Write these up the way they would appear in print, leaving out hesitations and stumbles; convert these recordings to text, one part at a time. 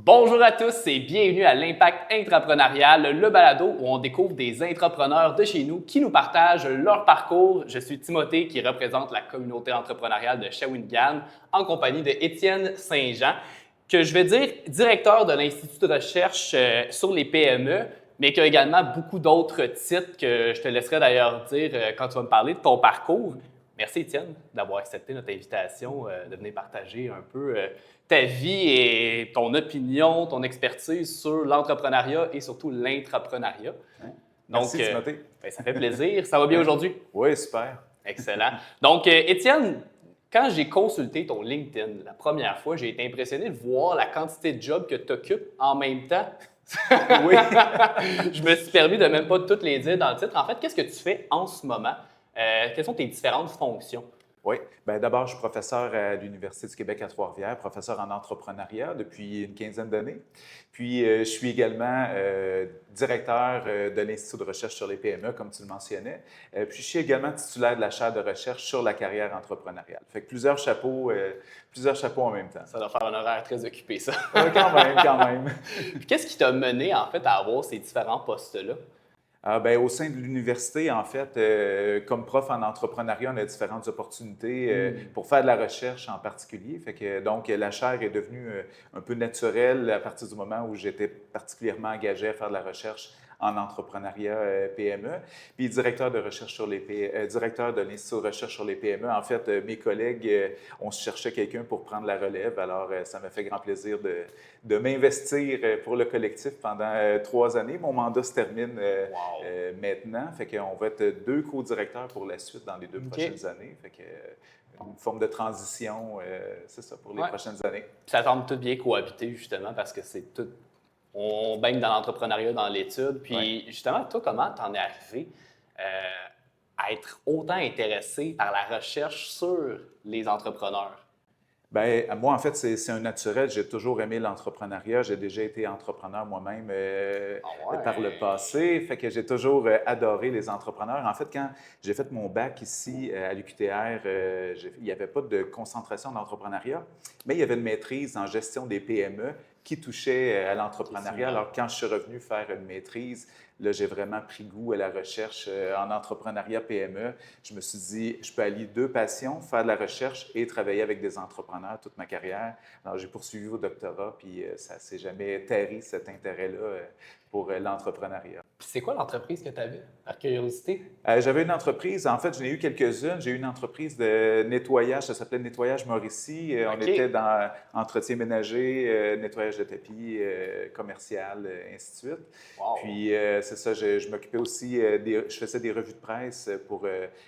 Bonjour à tous et bienvenue à l'Impact Intrapreneurial, le balado où on découvre des entrepreneurs de chez nous qui nous partagent leur parcours. Je suis Timothée qui représente la communauté entrepreneuriale de Shawinigan en compagnie de Étienne Saint-Jean, que je vais dire directeur de l'Institut de recherche sur les PME, mais qui a également beaucoup d'autres titres que je te laisserai d'ailleurs dire quand tu vas me parler de ton parcours. Merci Étienne d'avoir accepté notre invitation, de venir partager un peu ta vie et ton opinion, ton expertise sur l'entrepreneuriat et surtout l'intrapreneuriat. Ouais. Donc, Merci Timothée. Ça fait plaisir. Ça va bien aujourd'hui? Oui, super. Excellent. Donc, Étienne, quand j'ai consulté ton LinkedIn la première fois, j'ai été impressionné de voir la quantité de jobs que tu occupes en même temps. Oui. Je me suis permis de même pas toutes les dire dans le titre. En fait, qu'est-ce que tu fais en ce moment? Quelles sont tes différentes fonctions? Oui. Bien, d'abord, je suis professeur à l'Université du Québec à Trois-Rivières, professeur en entrepreneuriat depuis une quinzaine d'années. Puis, je suis également directeur de l'Institut de recherche sur les PME, comme tu le mentionnais. Puis, je suis également titulaire de la chaire de recherche sur la carrière entrepreneuriale. Fait que plusieurs chapeaux en même temps. Ça doit faire un horaire très occupé, ça. Quand même, quand même. Puis qu'est-ce qui t'a mené, en fait, à avoir ces différents postes-là? Au sein de l'université, en fait, comme prof en entrepreneuriat, on a différentes opportunités pour faire de la recherche en particulier. Donc, la chaire est devenue un peu naturelle à partir du moment où j'étais particulièrement engagé à faire de la recherche en entrepreneuriat PME. Puis directeur de recherche sur les directeur de l'Institut de recherche sur les PME. En fait, mes collègues, on se cherchait quelqu'un pour prendre la relève. Alors, ça m'a fait grand plaisir de m'investir pour le collectif pendant 3 années. Mon mandat se termine maintenant. Fait qu'on va être 2 co-directeurs pour la suite dans les 2 prochaines années. Fait que, une forme de transition, c'est ça, pour les prochaines années. Puis ça semble tout bien cohabiter, justement, parce que c'est tout. On baigne dans l'entrepreneuriat, dans l'étude. Puis, justement, toi, comment t'en es arrivé à être autant intéressé par la recherche sur les entrepreneurs? Bien, moi, en fait, c'est un naturel. J'ai toujours aimé l'entrepreneuriat. J'ai déjà été entrepreneur moi-même par le passé. Fait que j'ai toujours adoré les entrepreneurs. En fait, quand j'ai fait mon bac ici à l'UQTR, il n'y avait pas de concentration d'entrepreneuriat, mais il y avait une maîtrise en gestion des PME qui touchait à l'entrepreneuriat. Alors, quand je suis revenu faire une maîtrise, là, j'ai vraiment pris goût à la recherche en entrepreneuriat PME. Je me suis dit, je peux allier 2 passions, faire de la recherche et travailler avec des entrepreneurs toute ma carrière. Alors, j'ai poursuivi au doctorat, puis ça ne s'est jamais tari, cet intérêt-là, pour l'entrepreneuriat. Puis c'est quoi l'entreprise que tu avais, par curiosité? J'avais une entreprise, en fait, j'en ai eu quelques-unes. J'ai eu une entreprise de nettoyage, ça s'appelait Nettoyage Mauricie. On était dans entretien ménager, nettoyage de tapis, commercial, ainsi de suite. Wow. Puis, c'est ça, je m'occupais aussi, je faisais des revues de presse pour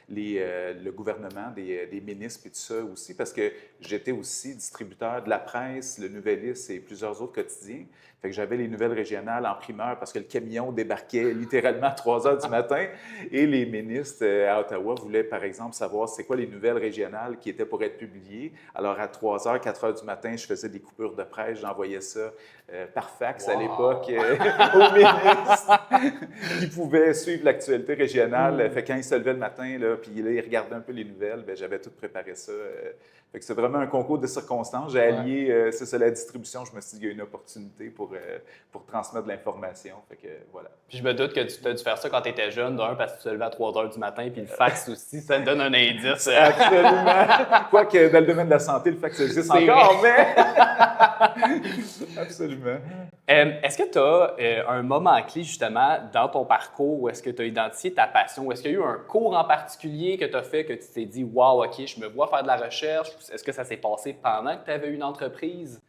le gouvernement, des ministres et tout ça aussi, parce que j'étais aussi distributeur de la presse, le Nouvelliste et plusieurs autres quotidiens. Fait que j'avais les nouvelles régionales en primeur parce que le camion débarquait littéralement à 3 heures du matin et les ministres à Ottawa voulaient, par exemple, savoir c'est quoi les nouvelles régionales qui étaient pour être publiées. Alors, à 3 heures, 4 heures du matin, je faisais des coupures de presse, j'envoyais ça par fax à l'époque aux ministres qui pouvaient suivre l'actualité régionale. Fait que quand ils se levaient le matin, là, puis là, ils regardaient un peu les nouvelles, bien, j'avais tout préparé ça. Fait que c'est vraiment un concours de circonstances. J'ai allié, c'est ça, la distribution. Je me suis dit qu'il y a une opportunité pour transmettre de l'information. Fait que voilà. Puis je me doute que tu as dû faire ça quand tu étais jeune, d'un, parce que tu te levais à 3 heures du matin, puis le fax aussi, ça te donne un indice. Absolument. Quoique dans le domaine de la santé, le fax existe encore, mais... Absolument. Est-ce que tu as un moment clé, justement, dans ton parcours où est-ce que tu as identifié ta passion? Ou est-ce qu'il y a eu un cours en particulier que tu as fait que tu t'es dit « Wow, OK, je me vois faire de la recherche ». Est-ce que ça s'est passé pendant que tu avais une entreprise?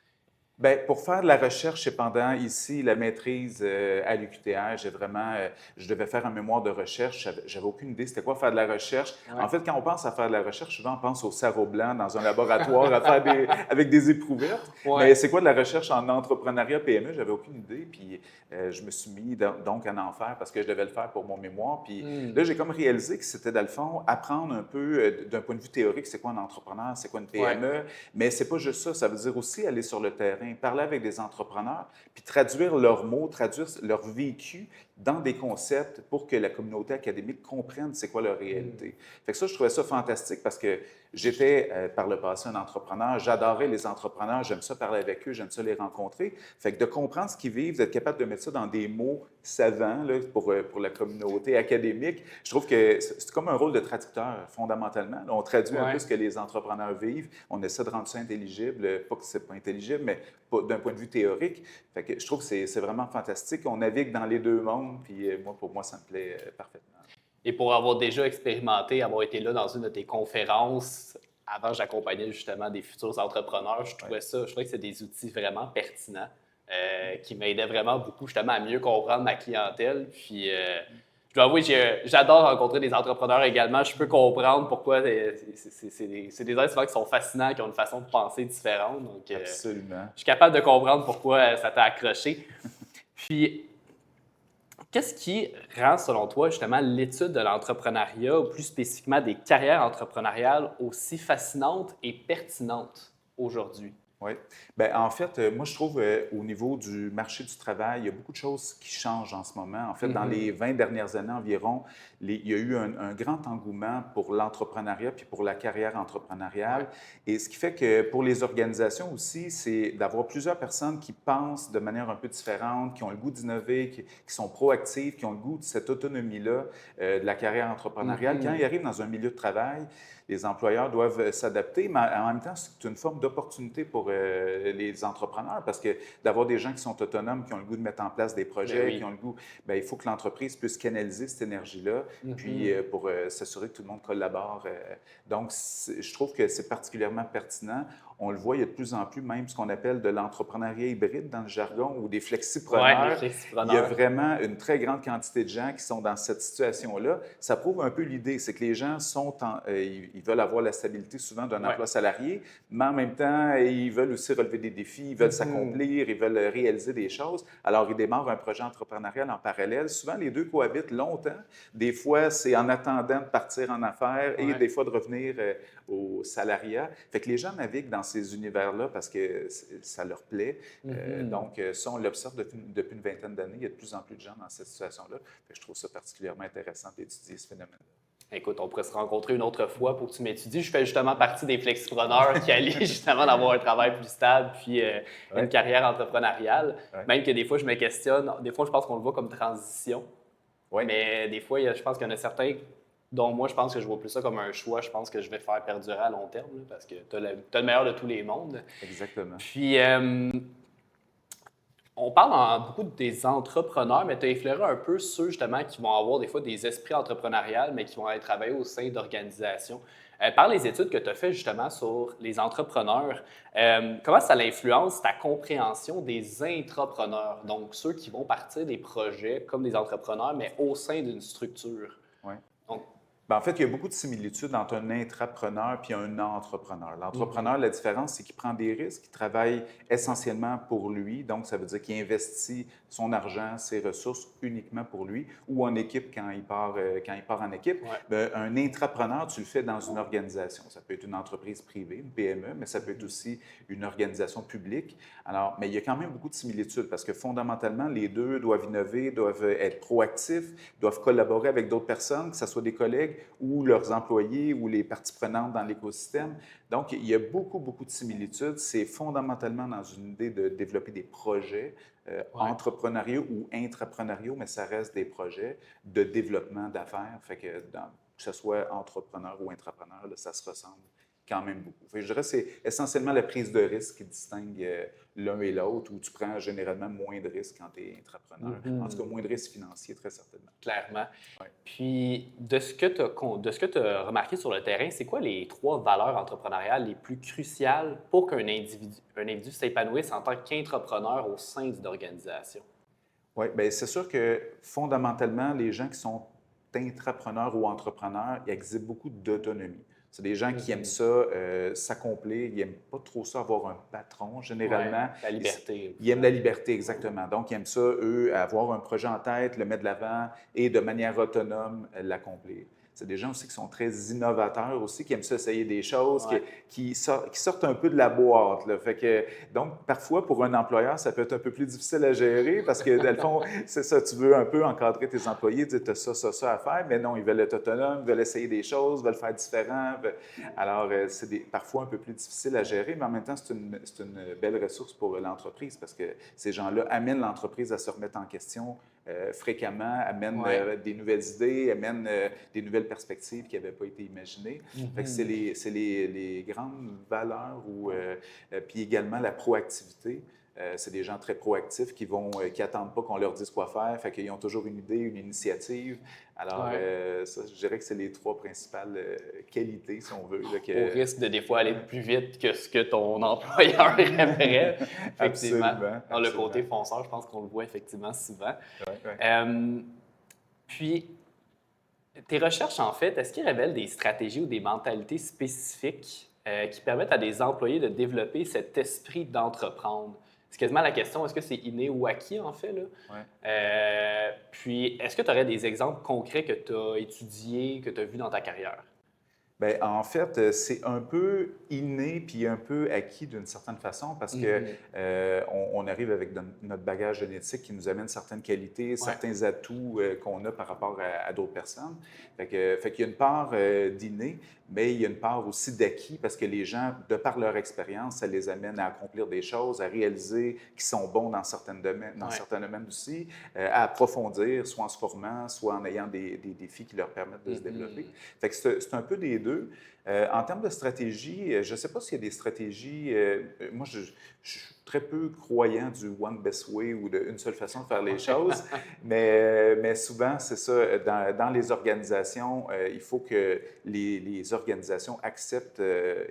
Bien, pour faire de la recherche, c'est pendant ici la maîtrise à l'UQTR, je devais faire un mémoire de recherche. J'avais aucune idée c'était quoi faire de la recherche. En fait, quand on pense à faire de la recherche, souvent on pense au cerveau blanc dans un laboratoire à faire avec des éprouvettes. Mais c'est quoi de la recherche en entrepreneuriat PME? J'avais aucune idée. Puis je me suis mis donc à en faire parce que je devais le faire pour mon mémoire. Puis là, j'ai comme réalisé que c'était dans le fond apprendre un peu d'un point de vue théorique, c'est quoi un entrepreneur, c'est quoi une PME. Mais c'est pas juste ça. Ça veut dire aussi aller sur le terrain, terrain, parler avec des entrepreneurs, puis traduire leurs mots, traduire leur vécu dans des concepts pour que la communauté académique comprenne c'est quoi leur réalité. Fait que ça, je trouvais ça fantastique parce que j'étais par le passé un entrepreneur, j'adorais les entrepreneurs, j'aime ça parler avec eux, j'aime ça les rencontrer. Fait que de comprendre ce qu'ils vivent, d'être capable de mettre ça dans des mots savants là, pour la communauté académique, je trouve que c'est comme un rôle de traducteur, fondamentalement. On traduit un peu ce que les entrepreneurs vivent, on essaie de rendre ça intelligible, pas que c'est pas intelligible, mais d'un point de vue théorique. Fait que je trouve que c'est vraiment fantastique. On navigue dans les deux mondes, puis pour moi, ça me plaît parfaitement. Et pour avoir déjà expérimenté, avoir été là dans une de tes conférences, avant j'accompagnais justement des futurs entrepreneurs, je trouvais que c'est des outils vraiment pertinents qui m'aidaient vraiment beaucoup justement à mieux comprendre ma clientèle. Puis je dois avouer, j'adore rencontrer des entrepreneurs également. Je peux comprendre pourquoi c'est des êtres souvent qui sont fascinants, qui ont une façon de penser différente. Donc, Absolument. Je suis capable de comprendre pourquoi ça t'a accroché. Puis, qu'est-ce qui rend, selon toi, justement, l'étude de l'entrepreneuriat, ou plus spécifiquement des carrières entrepreneuriales, aussi fascinante et pertinente aujourd'hui? Oui. Bien, en fait, moi, je trouve au niveau du marché du travail, il y a beaucoup de choses qui changent en ce moment. En fait, dans les 20 dernières années environ, il y a eu un grand engouement pour l'entrepreneuriat puis pour la carrière entrepreneuriale. Et ce qui fait que pour les organisations aussi, c'est d'avoir plusieurs personnes qui pensent de manière un peu différente, qui ont le goût d'innover, qui sont proactives, qui ont le goût de cette autonomie-là de la carrière entrepreneuriale. Quand ils arrivent dans un milieu de travail, les employeurs doivent s'adapter, mais en même temps, c'est une forme d'opportunité pour les entrepreneurs parce que d'avoir des gens qui sont autonomes, qui ont le goût de mettre en place des projets, qui ont le goût, bien, il faut que l'entreprise puisse canaliser cette énergie-là, puis pour s'assurer que tout le monde collabore. Donc, je trouve que c'est particulièrement pertinent. On le voit, il y a de plus en plus même ce qu'on appelle de l'entrepreneuriat hybride dans le jargon ou des flexipreneurs. Il y a vraiment une très grande quantité de gens qui sont dans cette situation-là. Ça prouve un peu l'idée, c'est que les gens sont ils veulent avoir la stabilité souvent d'un emploi salarié, mais en même temps, ils veulent aussi relever des défis, ils veulent s'accomplir, ils veulent réaliser des choses. Alors, ils démarrent un projet entrepreneurial en parallèle. Souvent, les deux cohabitent longtemps. Des fois, c'est en attendant de partir en affaires et des fois de revenir au salariat. Fait que les gens naviguent dans ces univers-là parce que ça leur plaît. Donc, ça, on l'observe depuis une vingtaine d'années. Il y a de plus en plus de gens dans cette situation-là. Fait que je trouve ça particulièrement intéressant d'étudier ce phénomène-là. Écoute, on pourrait se rencontrer une autre fois pour que tu m'étudies. Je fais justement partie des flexipreneurs qui allient justement d'avoir un travail plus stable puis une carrière entrepreneuriale. Même que des fois, je me questionne. Des fois, je pense qu'on le voit comme transition. Mais des fois, je pense qu'il y en a certains dont moi, je pense que je vois plus ça comme un choix. Je pense que je vais faire perdurer à long terme là, parce que tu as le meilleur de tous les mondes. Exactement. Puis, on parle beaucoup des entrepreneurs, mais tu as effleuré un peu ceux justement qui vont avoir des fois des esprits entrepreneuriaux, mais qui vont aller travailler au sein d'organisations. Par les études que tu as faites justement sur les entrepreneurs, comment ça influence ta compréhension des intrapreneurs, donc ceux qui vont partir des projets comme des entrepreneurs, mais au sein d'une structure? Oui. Donc, Bien, en fait, il y a beaucoup de similitudes entre un intrapreneur et un entrepreneur. L'entrepreneur, la différence, c'est qu'il prend des risques, il travaille essentiellement pour lui. Donc, ça veut dire qu'il investit son argent, ses ressources uniquement pour lui ou en équipe quand il part en équipe. Bien, un intrapreneur, tu le fais dans une organisation. Ça peut être une entreprise privée, une PME, mais ça peut être aussi une organisation publique. Alors, mais il y a quand même beaucoup de similitudes parce que fondamentalement, les deux doivent innover, doivent être proactifs, doivent collaborer avec d'autres personnes, que ce soit des collègues ou leurs employés ou les parties prenantes dans l'écosystème. Donc, il y a beaucoup, beaucoup de similitudes. C'est fondamentalement dans une idée de développer des projets entrepreneuriaux ou intrapreneuriaux, mais ça reste des projets de développement d'affaires. Fait que que ce soit entrepreneur ou intrapreneur, là, ça se ressemble quand même beaucoup. Fait que je dirais que c'est essentiellement la prise de risque qui distingue l'un et l'autre, où tu prends généralement moins de risques quand tu es intrapreneur. En tout cas, moins de risques financiers, très certainement. Clairement. Puis, de ce que tu as remarqué sur le terrain, c'est quoi les 3 valeurs entrepreneuriales les plus cruciales pour qu'un individu s'épanouisse en tant qu'entrepreneur au sein d'une organisation? Oui, bien, c'est sûr que fondamentalement, les gens qui sont intrapreneurs ou entrepreneurs, ils exhibent beaucoup d'autonomie. C'est des gens qui aiment ça, s'accomplir, ils n'aiment pas trop ça avoir un patron, généralement. La liberté. Ils aiment la liberté, exactement. Donc, ils aiment ça, eux, avoir un projet en tête, le mettre de l'avant et de manière autonome l'accomplir. C'est des gens aussi qui sont très innovateurs aussi, qui aiment s'essayer des choses, Ouais. qui sortent un peu de la boîte, là. Fait que, donc, parfois, pour un employeur, ça peut être un peu plus difficile à gérer parce que, dans le fond, c'est ça, tu veux un peu encadrer tes employés, dire, tu as ça à faire, mais non, ils veulent être autonomes, ils veulent essayer des choses, veulent faire différent. Alors, c'est parfois un peu plus difficile à gérer, mais en même temps, c'est une belle ressource pour l'entreprise parce que ces gens-là amènent l'entreprise à se remettre en question fréquemment, amènent Ouais. des nouvelles idées, amènent des nouvelles perspectives qui n'avaient pas été imaginées. Fait que c'est les grandes valeurs puis également la proactivité. C'est des gens très proactifs qui attendent pas qu'on leur dise quoi faire, fait qu'ils ont toujours une idée, une initiative. Alors, Ouais. ça, je dirais que c'est les trois principales qualités, si on veut. Là, Au que... risque de des fois aller plus vite que ce que ton employeur aimerait. Effectivement, Absolument, dans le côté absolument. fonceur, je pense qu'on le voit effectivement souvent. Ouais, ouais. Puis, tes recherches, en fait, est-ce qu'ils révèlent des stratégies ou des mentalités spécifiques qui permettent à des employés de développer cet esprit d'entreprendre? C'est quasiment la question, est-ce que c'est inné ou acquis, en fait, là? Ouais. Puis, est-ce que tu aurais des exemples concrets que tu as étudiés, que tu as vus dans ta carrière? Bien, en fait, c'est un peu inné puis un peu acquis d'une certaine façon parce que on arrive avec notre bagage génétique qui nous amène certaines qualités, Ouais. certains atouts qu'on a par rapport à d'autres personnes. Fait qu'il y a une part d'inné, mais il y a une part aussi d'acquis parce que les gens, de par leur expérience, ça les amène à accomplir des choses, à réaliser qu'ils sont bons dans Ouais. certains domaines aussi, à approfondir, soit en se formant, soit en ayant des défis qui leur permettent de se développer. Fait que c'est un peu des deux. En termes de stratégie, je ne sais pas s'il y a des stratégies. Moi, je suis très peu croyant du one best way ou d'une seule façon de faire les choses, mais souvent, c'est ça. Dans les organisations, il faut que les organisations acceptent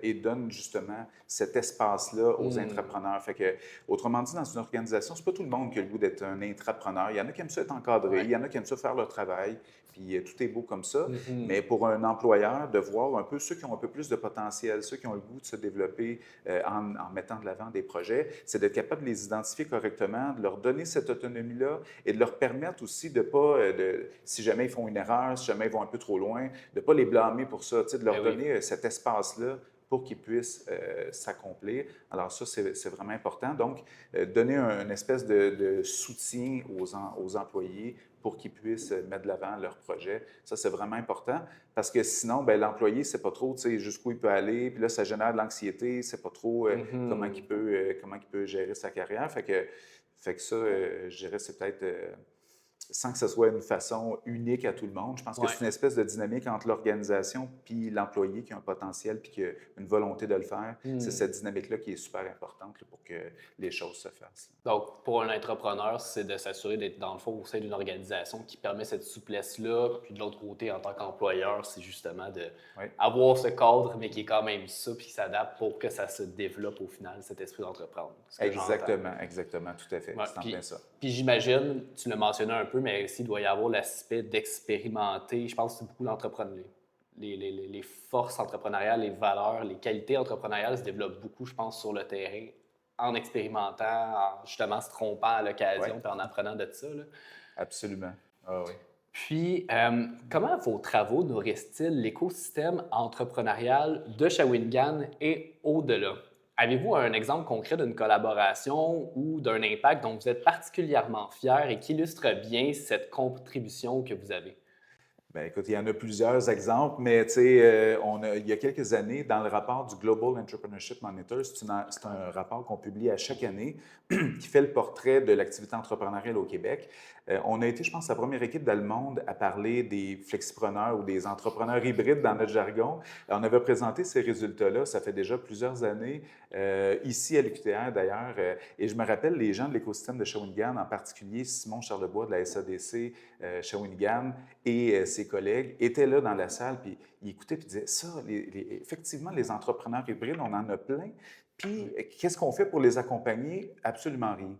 et donnent justement cet espace-là aux entrepreneurs. Fait que, autrement dit, dans une organisation, c'est pas tout le monde qui a le goût d'être un intrapreneur. Il y en a qui aiment ça être encadré, Ouais. il y en a qui aiment ça faire leur travail, puis tout est beau comme ça. Mhm. Mais pour un employeur, de voir un peu ceux qui ont un peu plus de potentiel, ceux qui ont le goût de se développer en mettant de l'avant des projets, c'est d'être capable de les identifier correctement, de leur donner cette autonomie-là et de leur permettre aussi de pas, si jamais ils font une erreur, si jamais ils vont un peu trop loin, de ne pas les blâmer pour ça, de leur Ben oui. donner cet espace-là pour qu'ils puissent s'accomplir. Alors ça, c'est vraiment important. Donc, donner une espèce de soutien aux employés pour qu'ils puissent mettre de l'avant leur projet. Ça, c'est vraiment important parce que sinon, bien, l'employé ne sait pas trop jusqu'où il peut aller. Puis là, ça génère de l'anxiété. C'est pas trop comment il peut gérer sa carrière. Fait que ça, je dirais, c'est peut-être sans que ce soit une façon unique à tout le monde. Je pense que Ouais. c'est une espèce de dynamique entre l'organisation puis l'employé qui a un potentiel puis qui a une volonté de le faire. C'est cette dynamique-là qui est super importante là, pour que les choses se fassent. Donc, pour un entrepreneur, c'est de s'assurer d'être dans le fond au sein d'une organisation qui permet cette souplesse-là. Puis de l'autre côté, en tant qu'employeur, c'est justement Oui, d'avoir ce cadre, mais qui est quand même ça, puis qui s'adapte pour que ça se développe au final, cet esprit d'entreprendre. Ce que j'entends. exactement, tout à fait. Ouais, C'est en plein ça. puis j'imagine, tu l'as mentionné un peu, mais aussi il doit y avoir l'aspect d'expérimenter. Je pense que c'est beaucoup d'entrepreneurs. Les forces entrepreneuriales, les valeurs, les qualités entrepreneuriales se développent beaucoup, je pense, sur le terrain, en expérimentant, en justement se trompant à Oui, l'occasion, puis en apprenant de ça, là. absolument. Ah oui. Puis, comment vos travaux nourrissent-ils l'écosystème entrepreneurial de Shawinigan et au-delà? Avez-vous un exemple concret d'une collaboration ou d'un impact dont vous êtes particulièrement fier et qui illustre bien cette contribution que vous avez? Bien, écoute, il y en a plusieurs exemples, mais tu sais, il y a quelques années, dans le rapport du Global Entrepreneurship Monitor, c'est un rapport qu'on publie à chaque année qui fait le portrait de l'activité entrepreneuriale au Québec. On a été, je pense, la première équipe dans le monde à parler des flexipreneurs ou des entrepreneurs hybrides dans notre jargon. On avait présenté ces résultats-là, ça fait déjà plusieurs années, ici à l'UQTR d'ailleurs, et je me rappelle les gens de l'écosystème de Shawinigan, en particulier Simon Charlebois de la SADC Shawinigan et ses collègues étaient là dans la salle, puis ils écoutaient, puis ils disaient, ça, effectivement, les entrepreneurs hybrides, on en a plein, puis qu'est-ce qu'on fait pour les accompagner? Absolument rien.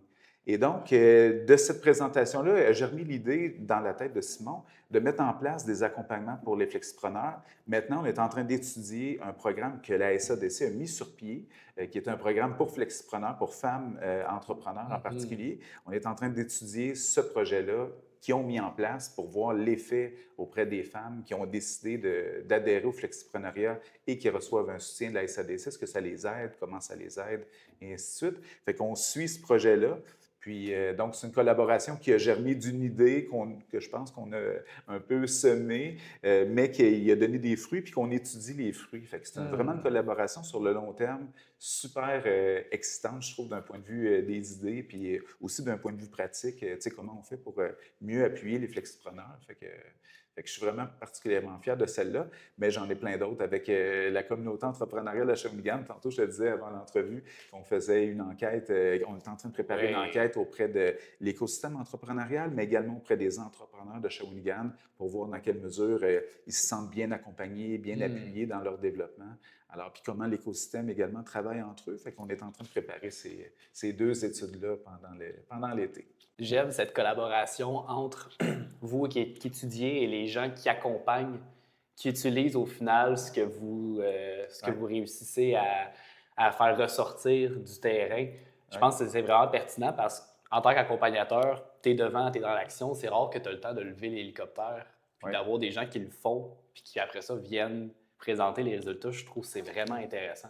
Et donc, de cette présentation-là, j'ai remis l'idée dans la tête de Simon de mettre en place des accompagnements pour les flexipreneurs. Maintenant, on est en train d'étudier un programme que la SADC a mis sur pied, qui est un programme pour flexipreneurs, pour femmes entrepreneurs en particulier. On est en train d'étudier ce projet-là qui ont mis en place pour voir l'effet auprès des femmes qui ont décidé d'adhérer au flexipreneuriat et qui reçoivent un soutien de la SADC. Est-ce que ça les aide? Comment ça les aide? Et ainsi de suite. Fait qu'on suit ce projet-là. Puis, donc, c'est une collaboration qui a germé d'une idée que je pense qu'on a un peu semée, mais qui a donné des fruits, puis qu'on étudie les fruits. Fait que c'est vraiment une collaboration sur le long terme, super excitante, je trouve, d'un point de vue des idées, puis aussi d'un point de vue pratique, tu sais, comment on fait pour mieux appuyer les flexipreneurs. Fait que je suis vraiment particulièrement fier de celle-là, mais j'en ai plein d'autres avec la communauté entrepreneuriale à Shawinigan. Tantôt, je te disais avant l'entrevue qu'on faisait une enquête, on est en train de préparer une enquête auprès de l'écosystème entrepreneurial, mais également auprès des entrepreneurs de Shawinigan pour voir dans quelle mesure ils se sentent bien accompagnés, bien appuyés dans leur développement. Alors, puis comment l'écosystème également travaille entre eux. Fait qu'on est en train de préparer ces deux études-là pendant l'été. J'aime cette collaboration entre vous qui étudiez et les gens qui accompagnent, qui utilisent au final ce que vous réussissez à faire ressortir du terrain. Je pense que c'est vraiment pertinent parce qu'en tant qu'accompagnateur, tu es devant, tu es dans l'action. C'est rare que tu as le temps de lever l'hélicoptère puis d'avoir des gens qui le font puis qui, après ça, viennent présenter les résultats. Je trouve que c'est vraiment intéressant.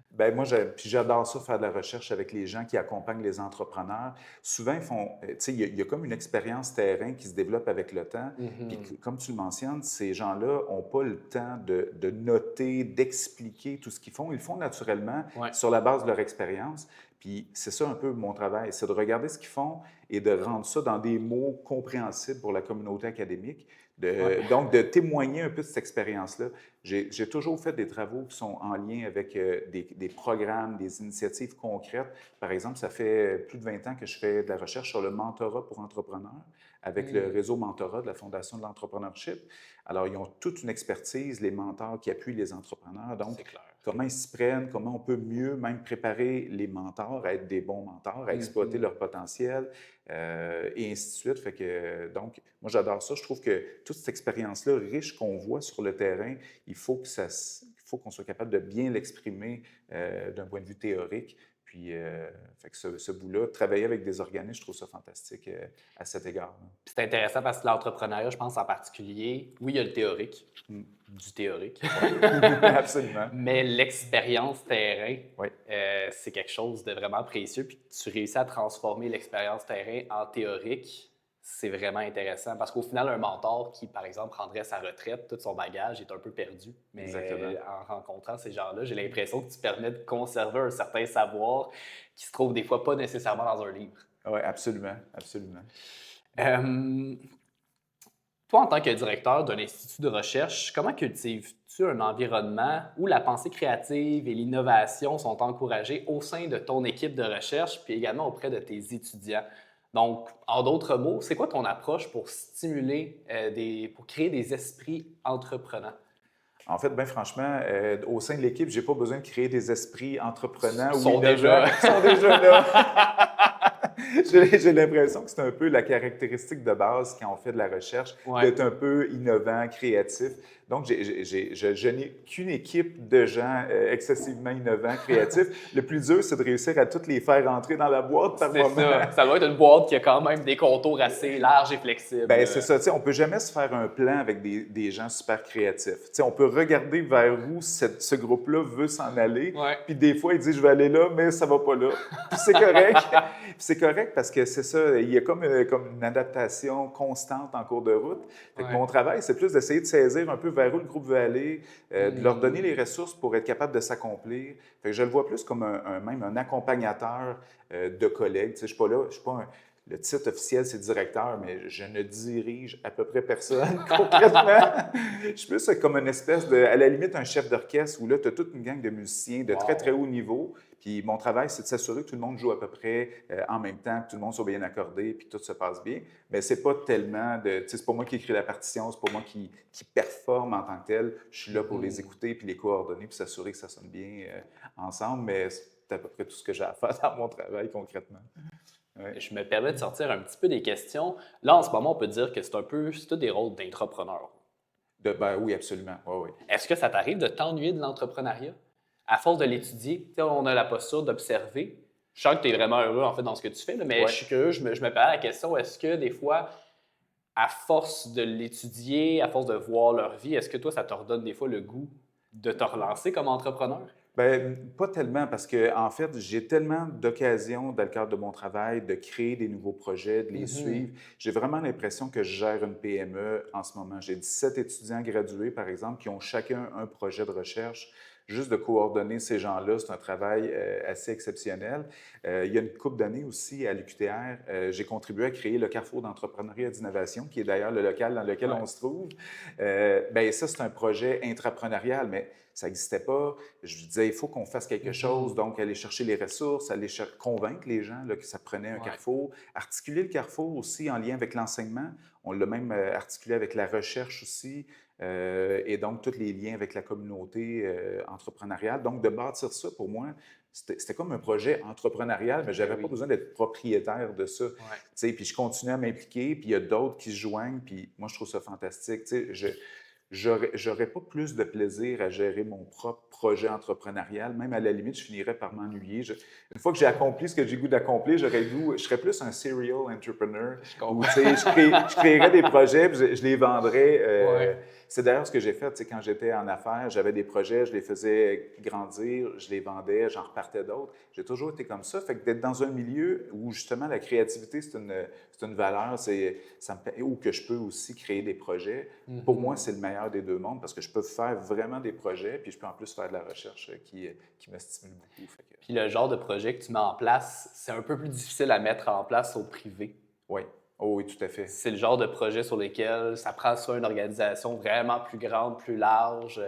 Bien, moi, j'adore ça, faire de la recherche avec les gens qui accompagnent les entrepreneurs. Souvent, ils font, tu sais, il y a comme une expérience terrain qui se développe avec le temps. Puis, comme tu le mentionnes, ces gens-là n'ont pas le temps de noter, d'expliquer tout ce qu'ils font. Ils le font naturellement sur la base de leur expérience. Puis, c'est ça un peu mon travail, c'est de regarder ce qu'ils font et de rendre ça dans des mots compréhensibles pour la communauté académique. Donc, de témoigner un peu de cette expérience-là. J'ai toujours fait des travaux qui sont en lien avec des programmes, des initiatives concrètes. Par exemple, ça fait plus de 20 ans que je fais de la recherche sur le mentorat pour entrepreneurs avec le réseau Mentorat de la Fondation de l'entrepreneurship. Alors, ils ont toute une expertise, les mentors qui appuient les entrepreneurs. Donc, comment ils s'y prennent, comment on peut mieux même préparer les mentors à être des bons mentors, à exploiter leur potentiel, et ainsi de suite. Fait que, donc, moi, j'adore ça. Je trouve que toute cette expérience-là riche qu'on voit sur le terrain, il faut qu'on soit capable de bien l'exprimer d'un point de vue théorique. Puis, fait que ce bout-là, travailler avec des organismes, je trouve ça fantastique à cet égard. C'est intéressant parce que l'entrepreneuriat, je pense en particulier, oui, il y a le théorique, du théorique. Absolument. Mais l'expérience terrain, c'est quelque chose de vraiment précieux. Puis tu réussis à transformer l'expérience terrain en théorique, c'est vraiment intéressant. Parce qu'au final, un mentor qui, par exemple, prendrait sa retraite, tout son bagage est un peu perdu. Mais en rencontrant ces gens-là, j'ai l'impression que tu permets de conserver un certain savoir qui se trouve des fois pas nécessairement dans un livre. Oui, absolument, absolument. Toi, en tant que directeur d'un institut de recherche, comment cultives-tu un environnement où la pensée créative et l'innovation sont encouragées au sein de ton équipe de recherche, puis également auprès de tes étudiants? Donc, en d'autres mots, c'est quoi ton approche pour stimuler, pour créer des esprits entreprenants? En fait, bien franchement, au sein de l'équipe, je n'ai pas besoin de créer des esprits entreprenants. Ils sont déjà là. J'ai l'impression que c'est un peu la caractéristique de base quand on fait de la recherche, d'être un peu innovant, créatif. Donc, je n'ai qu'une équipe de gens excessivement innovants, créatifs. Le plus dur, c'est de réussir à toutes les faire rentrer dans la boîte par moment. Ça doit être une boîte qui a quand même des contours assez larges et flexibles. Bien, c'est ça. On ne peut jamais se faire un plan avec des gens super créatifs. T'sais, on peut regarder vers où ce groupe-là veut s'en aller. Puis des fois, il dit « je vais aller là, mais ça ne va pas là ». Puis c'est correct. C'est correct parce que c'est ça, il y a comme une adaptation constante en cours de route. Fait que mon travail, c'est plus d'essayer de saisir un peu vers où le groupe veut aller, de leur donner les ressources pour être capable de s'accomplir. Fait que je le vois plus comme même un accompagnateur de collègues. Je ne suis pas là, le titre officiel, c'est directeur, mais je ne dirige à peu près personne concrètement. Je suis plus comme une espèce à la limite, un chef d'orchestre où là, tu as toute une gang de musiciens de très, très haut niveau. Puis mon travail, c'est de s'assurer que tout le monde joue à peu près en même temps, que tout le monde soit bien accordé, puis que tout se passe bien. Mais c'est pas tellement c'est pas moi qui écris la partition, c'est pas moi qui performe en tant que tel. Je suis là pour les écouter, puis les coordonner, puis s'assurer que ça sonne bien ensemble. Mais c'est à peu près tout ce que j'ai à faire dans mon travail concrètement. Ouais. Je me permets de sortir un petit peu des questions. Là, en ce moment, on peut dire que c'est tous des rôles d'entrepreneur. Ben oui, absolument. Oui, oui. Est-ce que ça t'arrive de t'ennuyer de l'entrepreneuriat? À force de l'étudier, tu sais, on a la posture d'observer. Je sens que tu es vraiment heureux en fait dans ce que tu fais, là, mais je Ouais. suis curieux, je me perds la question, est-ce que des fois, à force de l'étudier, à force de voir leur vie, est-ce que toi, ça te redonne des fois le goût de te relancer comme entrepreneur? Ben, pas tellement parce que en fait, j'ai tellement d'occasions dans le cadre de mon travail de créer des nouveaux projets, de les Mhm. suivre. J'ai vraiment l'impression que je gère une PME en ce moment. J'ai 17 étudiants gradués, par exemple, qui ont chacun un projet de recherche. Juste de coordonner ces gens-là, c'est un travail assez exceptionnel. Il y a une couple d'années aussi à l'UQTR, j'ai contribué à créer le Carrefour d'entrepreneuriat et d'innovation, qui est d'ailleurs le local dans lequel Ouais. on se trouve. Ben ça, c'est un projet intrapreneurial, mais ça n'existait pas. Je disais, il faut qu'on fasse quelque chose, Mhm. donc aller chercher les ressources, convaincre les gens là, que ça prenait un Ouais. carrefour, articuler le carrefour aussi en lien avec l'enseignement. On l'a même articulé avec la recherche aussi, et donc tous les liens avec la communauté entrepreneuriale. Donc, de bâtir ça, pour moi, c'était comme un projet entrepreneurial, mais je Ben n'avais pas oui. besoin d'être propriétaire de ça. Ouais. Tu sais, puis je continue à m'impliquer, puis il y a d'autres qui se joignent, puis moi, je trouve ça fantastique. Tu sais, j'aurais pas plus de plaisir à gérer mon propre projet entrepreneurial. Même à la limite, je finirais par m'ennuyer. Une fois que j'ai accompli ce que j'ai le goût d'accomplir, je serais plus un serial entrepreneur Je où, comprends. tu sais, je créerais des projets, puis je les vendrais. Ouais. C'est d'ailleurs ce que j'ai fait, tu sais, quand j'étais en affaires. J'avais des projets, je les faisais grandir, je les vendais, j'en repartais d'autres. J'ai toujours été comme ça. Fait que d'être dans un milieu où, justement, la créativité, c'est une valeur, ou que je peux aussi créer des projets. Pour moi, Mhm. c'est le meilleur des deux mondes parce que je peux faire vraiment des projets, puis je peux en plus faire de la recherche qui me stimule beaucoup. Fait que, Puis le genre de projet que tu mets en place, c'est un peu plus difficile à mettre en place au privé. oui, oh, oui, tout à fait. C'est le genre de projet sur lesquels ça prend soit une organisation vraiment plus grande, plus large,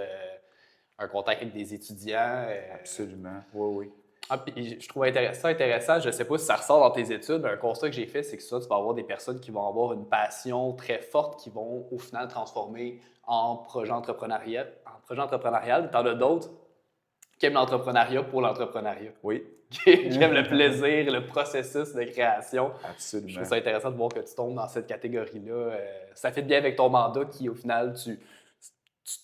un contact avec des étudiants. Absolument. Oui, oui. Ah, puis je trouve intéressant, je ne sais pas si ça ressort dans tes études, mais un constat que j'ai fait, c'est que ça, tu vas avoir des personnes qui vont avoir une passion très forte, qui vont au final transformer en projet entrepreneurial. Tu en as d'autres qui aiment l'entrepreneuriat pour l'entrepreneuriat, Oui, qui aiment le plaisir, le processus de création. Je trouve absolument. ça intéressant de voir que tu tombes dans cette catégorie-là. Ça fait bien avec ton mandat qui, au final, tu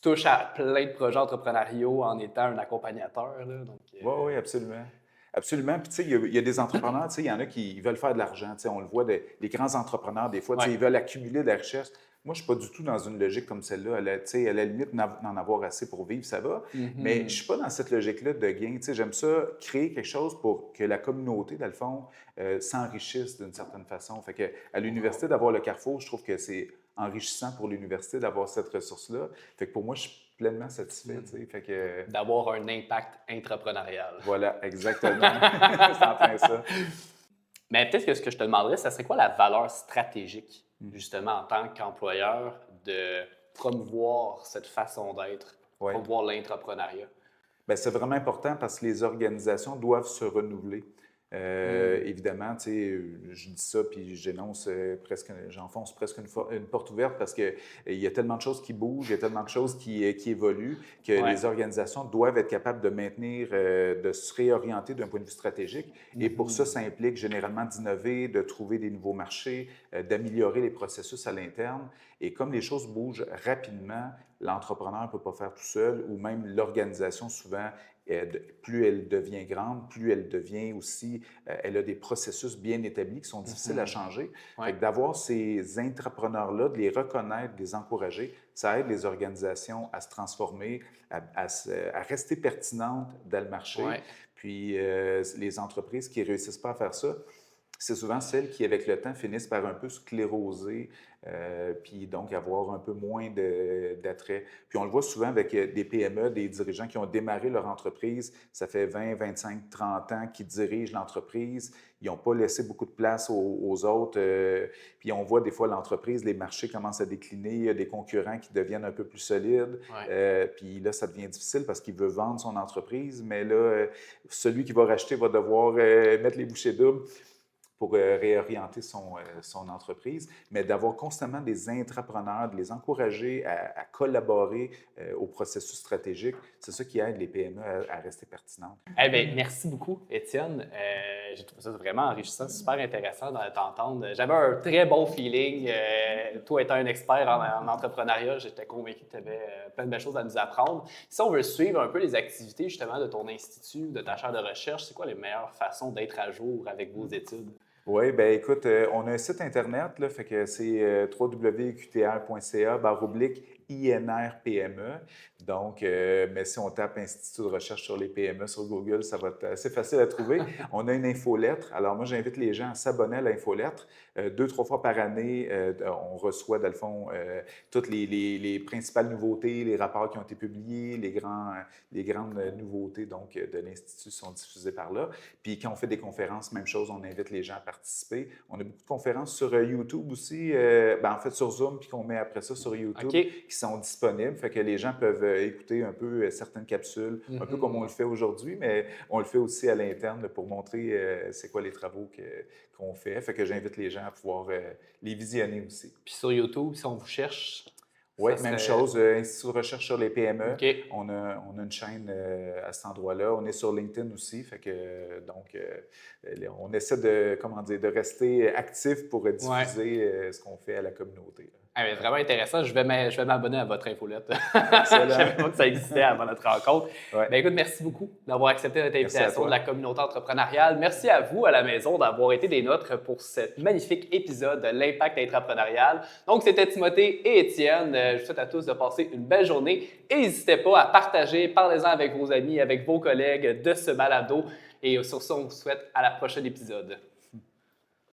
touches à plein de projets entrepreneuriaux en étant un accompagnateur. Là. Donc, Oui, oui, absolument. Absolument. Puis, tu sais, il y a des entrepreneurs, tu sais, il y en a qui veulent faire de l'argent. Tu sais, on le voit, les grands entrepreneurs, des fois, tu sais, ouais. ils veulent accumuler de la richesse. Moi, je ne suis pas du tout dans une logique comme celle-là. Tu sais, à la limite, d'en avoir assez pour vivre, ça va. Mais je ne Mhm. suis pas dans cette logique-là de gain. Tu sais, j'aime ça, créer quelque chose pour que la communauté, dans le fond, s'enrichisse d'une certaine façon. Fait que, à l'université, d'avoir le Carrefour, je trouve que c'est enrichissant pour l'université d'avoir cette ressource-là. Fait que pour moi, je suis pleinement satisfait. Tu sais. Fait que, D'avoir un impact intrapreneurial. voilà, exactement. C'est en plein ça. Mais peut-être que ce que je te demanderais, ça serait quoi la valeur stratégique, Mm. justement, en tant qu'employeur, de promouvoir cette façon d'être, Oui. promouvoir l'intrapreneuriat? Bien, c'est vraiment important parce que les organisations doivent se renouveler. Mm. Évidemment, tu sais, je dis ça puis j'enfonce presque une porte ouverte parce qu'il y a tellement de choses qui bougent, il y a tellement de choses qui évoluent que Ouais. les organisations doivent être capables de maintenir, de se réorienter d'un point de vue stratégique. Et pour ça, ça implique généralement d'innover, de trouver des nouveaux marchés, d'améliorer les processus à l'interne. Et comme les choses bougent rapidement, l'entrepreneur ne peut pas faire tout seul ou même l'organisation souvent plus elle devient grande, plus elle devient aussi, elle a des processus bien établis qui sont difficiles à changer. Fait Ouais. que d'avoir ces entrepreneurs-là, de les reconnaître, de les encourager, ça aide les organisations à se transformer, à rester pertinentes dans le marché. Ouais. Puis les entreprises qui ne réussissent pas à faire ça, c'est souvent celles qui, avec le temps, finissent par un peu scléroser, puis donc avoir un peu moins d'attrait. Puis on le voit souvent avec des PME, des dirigeants qui ont démarré leur entreprise, ça fait 20, 25, 30 ans qu'ils dirigent l'entreprise, ils n'ont pas laissé beaucoup de place aux autres, puis on voit des fois l'entreprise, les marchés commencent à décliner, il y a des concurrents qui deviennent un peu plus solides, Ouais. puis là, ça devient difficile parce qu'il veut vendre son entreprise, mais là, celui qui va racheter va devoir mettre les bouchées doubles pour réorienter son entreprise, mais d'avoir constamment des intrapreneurs, de les encourager à collaborer au processus stratégique, c'est ça qui aide les PME à rester pertinentes. Eh bien, merci beaucoup, Étienne. J'ai trouvé ça vraiment enrichissant, super intéressant de t'entendre. J'avais un très bon feeling. Toi étant un expert en entrepreneuriat, j'étais convaincu que tu avais plein de belles choses à nous apprendre. Si on veut suivre un peu les activités justement de ton institut, de ta chaire de recherche, c'est quoi les meilleures façons d'être à jour avec vos études? Oui, bien écoute, on a un site Internet, là, fait que c'est www.qtr.ca/INRPME. Donc, mais si on tape Institut de recherche sur les PME sur Google, ça va être assez facile à trouver. On a une infolettre. Alors, moi, j'invite les gens à s'abonner à l'infolettre. 2, 3 fois par année, on reçoit, dans le fond, toutes les principales nouveautés, les rapports qui ont été publiés, les grandes nouveautés donc, de l'Institut sont diffusées par là. Puis quand on fait des conférences, même chose, on invite les gens à participer. On a beaucoup de conférences sur YouTube aussi, en fait sur Zoom, puis qu'on met après ça sur YouTube, qui sont disponibles. Fait que les gens peuvent écouter un peu certaines capsules, un peu comme on le fait aujourd'hui, mais on le fait aussi à l'interne pour montrer c'est quoi les travaux qu'on fait. Fait que j'invite les gens à pouvoir les visionner aussi. Puis sur YouTube, si on vous cherche, Oui, même chose, Institut de recherche sur les PME. OK. On a une chaîne à cet endroit-là. On est sur LinkedIn aussi. Fait que, donc, on essaie de rester actif pour diffuser ce qu'on fait à la communauté. Vraiment intéressant. Je vais m'abonner à votre infolette. Excellent. Je ne savais pas que ça existait avant notre rencontre. Ouais. Écoute, merci beaucoup d'avoir accepté notre Merci à invitation toi. de la communauté entrepreneuriale. Merci à vous à la maison d'avoir été des nôtres pour cet magnifique épisode de l'Impact intrapreneurial. Donc, c'était Timothée et Étienne. Je vous souhaite à tous de passer une belle journée et n'hésitez pas à partager, parlez-en avec vos amis, avec vos collègues de ce balado. Et sur ça, on vous souhaite à la prochaine épisode.